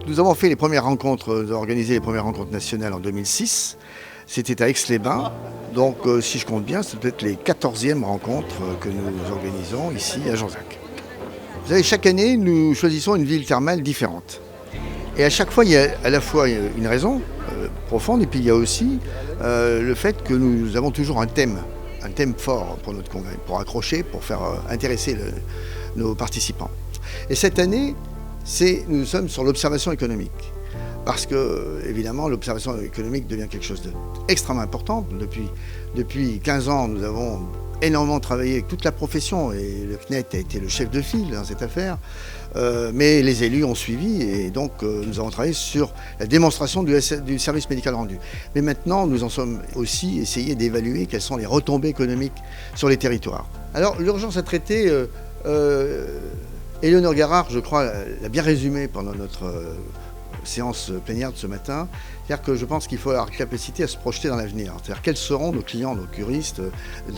nous avons fait les premières rencontres, organisé les premières rencontres nationales en 2006. C'était à Aix-les-Bains. Donc, si je compte bien, c'est peut-être les 14e rencontres que nous organisons ici à Jonzac. Vous savez, chaque année, nous choisissons une ville thermale différente. Et à chaque fois, il y a à la fois une raison profonde, et puis il y a aussi le fait que nous avons toujours un thème fort pour notre congrès, pour accrocher, pour faire intéresser nos participants. Et cette année, nous sommes sur l'observation économique. Parce que, évidemment, l'observation économique devient quelque chose d'extrêmement important. Depuis 15 ans, nous avons énormément travaillé avec toute la profession et le CNET a été le chef de file dans cette affaire. Mais les élus ont suivi et donc nous avons travaillé sur la démonstration du service médical rendu. Mais maintenant, nous en sommes aussi essayé d'évaluer quelles sont les retombées économiques sur les territoires. Alors, l'urgence à traiter, Éléonore Garard, je crois, l'a bien résumé pendant notre séance plénière de ce matin. C'est-à-dire que je pense qu'il faut avoir la capacité à se projeter dans l'avenir. C'est-à-dire quels seront nos clients, nos curistes,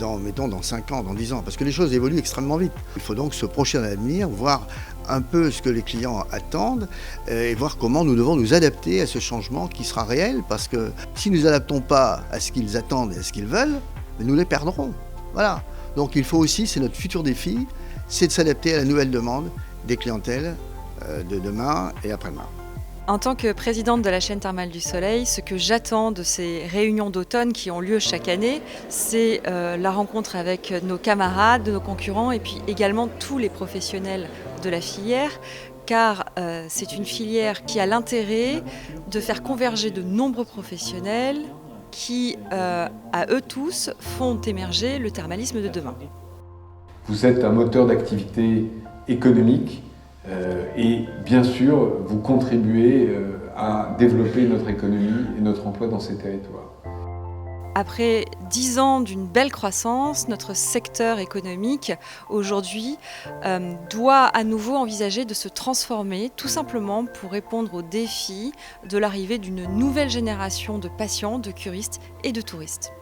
dans 5 ans, dans 10 ans. Parce que les choses évoluent extrêmement vite. Il faut donc se projeter dans l'avenir, voir un peu ce que les clients attendent et voir comment nous devons nous adapter à ce changement qui sera réel. Parce que si nous n'adaptons pas à ce qu'ils attendent et à ce qu'ils veulent, nous les perdrons. Voilà. Donc il faut aussi, c'est notre futur défi, c'est de s'adapter à la nouvelle demande des clientèles de demain et après-demain. En tant que présidente de la chaîne thermale du Soleil, ce que j'attends de ces réunions d'automne qui ont lieu chaque année, c'est la rencontre avec nos camarades, nos concurrents et puis également tous les professionnels de la filière, car c'est une filière qui a l'intérêt de faire converger de nombreux professionnels qui, à eux tous, font émerger le thermalisme de demain. Vous êtes un moteur d'activité économique et bien sûr, vous contribuez à développer notre économie et notre emploi dans ces territoires. Après 10 ans d'une belle croissance, notre secteur économique aujourd'hui doit à nouveau envisager de se transformer tout simplement pour répondre aux défis de l'arrivée d'une nouvelle génération de patients, de curistes et de touristes.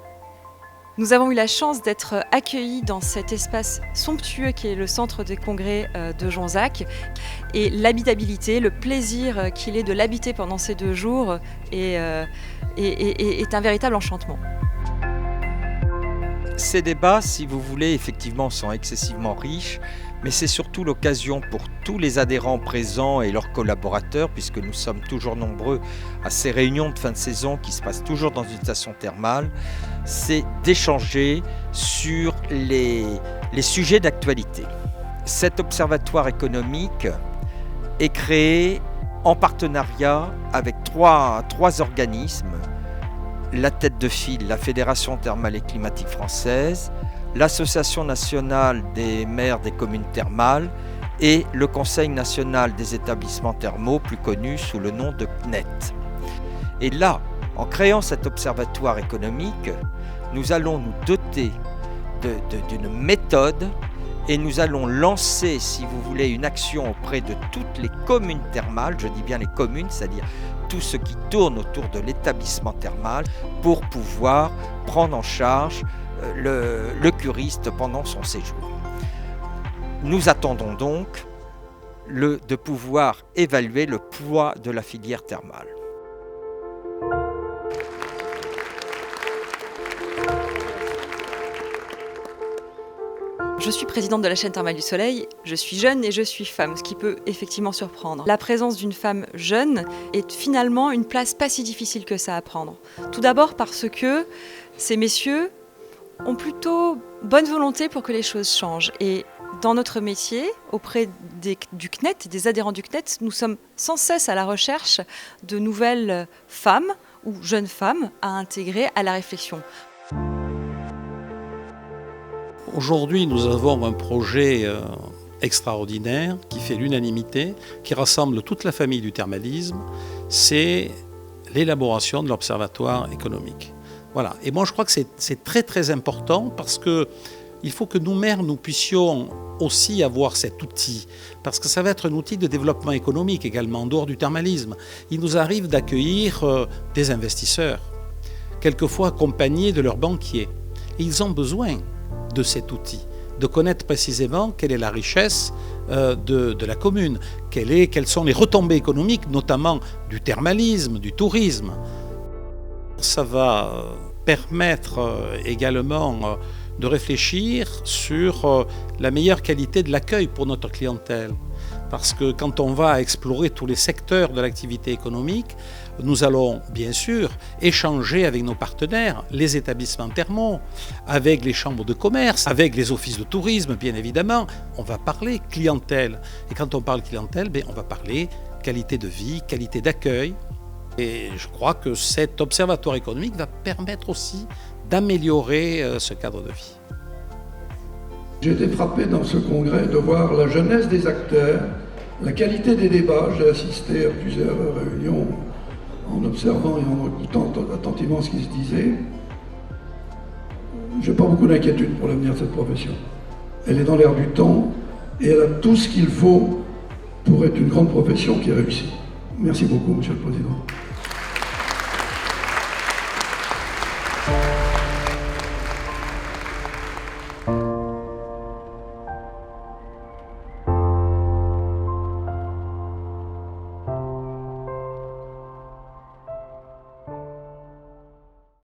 Nous avons eu la chance d'être accueillis dans cet espace somptueux qui est le centre des congrès de Jonzac. Et l'habitabilité, le plaisir qu'il est de l'habiter pendant ces 2 jours est un véritable enchantement. Ces débats, si vous voulez, effectivement, sont excessivement riches, mais c'est surtout l'occasion pour tous les adhérents présents et leurs collaborateurs, puisque nous sommes toujours nombreux à ces réunions de fin de saison qui se passent toujours dans une station thermale, c'est d'échanger sur les sujets d'actualité. Cet observatoire économique est créé en partenariat avec trois organismes, la tête de file, la Fédération thermale et climatique française, l'Association nationale des maires des communes thermales et le Conseil national des établissements thermaux, plus connu sous le nom de CNET. Et là, en créant cet observatoire économique, nous allons nous doter d'une méthode et nous allons lancer, si vous voulez, une action auprès de toutes les communes thermales, je dis bien les communes, c'est-à-dire tout ce qui tourne autour de l'établissement thermal, pour pouvoir prendre en charge le curiste pendant son séjour. Nous attendons donc de pouvoir évaluer le poids de la filière thermale. Je suis présidente de la chaîne thermale du Soleil, je suis jeune et je suis femme, ce qui peut effectivement surprendre. La présence d'une femme jeune est finalement une place pas si difficile que ça à prendre. Tout d'abord parce que ces messieurs ont plutôt bonne volonté pour que les choses changent. Et dans notre métier, auprès du CNET, des adhérents du CNET, nous sommes sans cesse à la recherche de nouvelles femmes ou jeunes femmes à intégrer à la réflexion. Aujourd'hui, nous avons un projet extraordinaire qui fait l'unanimité, qui rassemble toute la famille du thermalisme, c'est l'élaboration de l'observatoire économique. Voilà. Et moi, je crois que c'est très très important parce qu'il faut que nous, maires, nous puissions aussi avoir cet outil, parce que ça va être un outil de développement économique également, en dehors du thermalisme. Il nous arrive d'accueillir des investisseurs, quelquefois accompagnés de leurs banquiers. Et ils ont besoin de cet outil, de connaître précisément quelle est la richesse de la commune. Quelles sont les retombées économiques, notamment du thermalisme, du tourisme. Ça va permettre également de réfléchir sur la meilleure qualité de l'accueil pour notre clientèle. Parce que quand on va explorer tous les secteurs de l'activité économique, nous allons bien sûr échanger avec nos partenaires, les établissements thermaux, avec les chambres de commerce, avec les offices de tourisme bien évidemment. On va parler clientèle. Et quand on parle clientèle, on va parler qualité de vie, qualité d'accueil. Et je crois que cet observatoire économique va permettre aussi d'améliorer ce cadre de vie. J'ai été frappé dans ce congrès de voir la jeunesse des acteurs, la qualité des débats. J'ai assisté à plusieurs réunions en observant et en écoutant attentivement ce qui se disait. Je n'ai pas beaucoup d'inquiétude pour l'avenir de cette profession. Elle est dans l'air du temps et elle a tout ce qu'il faut pour être une grande profession qui réussit. Merci beaucoup, Monsieur le Président.